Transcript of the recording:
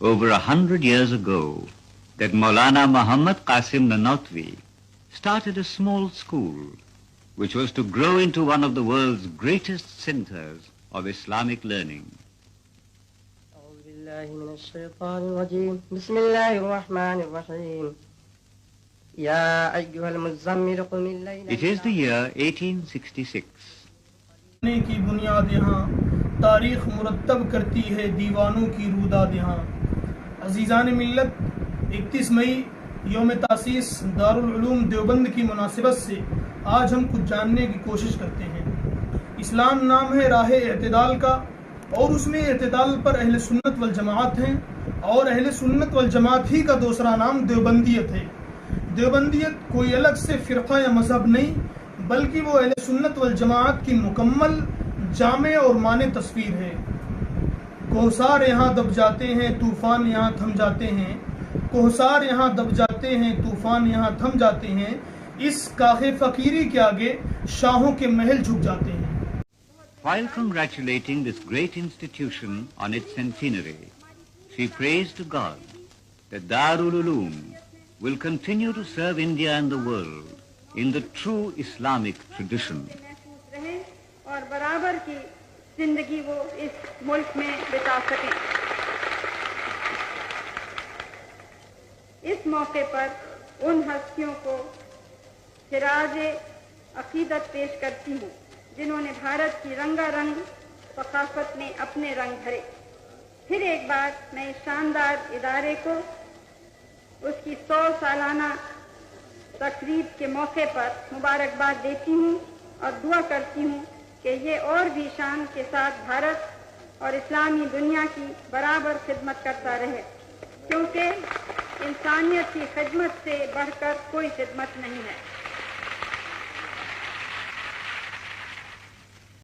over 100 years ago that Maulana Muhammad Qasim Nanotwi started a small school which was to grow into one of the world's greatest centers of Islamic learning. أعوذ بالله من الشيطان الرجيم. بسم الله الرحمن الرحيم. يا أيها المزمل قم الليل. It is the year 1866. کی بنیاد یہاں تاریخ مرتب کرتی ہے دیوانوں کی روداد یہاں. عزیزان ملت، 31 مئی یوم تاسیس دارالعلوم دیوبند کی مناسبت سے آج ہم کچھ جاننے کی کوشش کرتے ہیں. اسلام نام ہے راہ اعتدال کا، اور اس میں اعتدال پر اہل سنت والجماعت ہیں، اور اہل سنت والجماعت ہی کا دوسرا نام دیوبندیت ہے. دیوبندیت کوئی الگ سے فرقہ یا مذہب نہیں، بلکہ وہ اہل سنت والجماعت کی مکمل، جامع اور معنی تصویر ہے. کوہسار یہاں دب جاتے ہیں، طوفان یہاں تھم جاتے ہیں. کوہسار یہاں دب جاتے ہیں، طوفان یہاں تھم جاتے ہیں. اس کاخ فقیری کے آگے شاہوں کے محل جھک جاتے ہیں. While congratulating this great institution on its centenary, she prays to God that Darul-Uloom will continue to serve India and the world in the true Islamic tradition. اور برابر کی زندگی وہ اس ملک میں بتا سکیں. اس موقع پر ان ہستیوں کو خراج عقیدت پیش کرتی ہوں جنہوں نے بھارت کی رنگا رنگ ثقافت میں اپنے رنگ بھرے. پھر ایک بار میں اس شاندار ادارے کو اس کی 100 سالانہ تقریب کے موقع پر مبارکباد دیتی ہوں اور دعا کرتی ہوں کہ یہ اور بھی شان کے ساتھ بھارت اور اسلامی دنیا کی برابر خدمت کرتا رہے، کیونکہ انسانیت کی خدمت سے بڑھ کر کوئی خدمت نہیں ہے.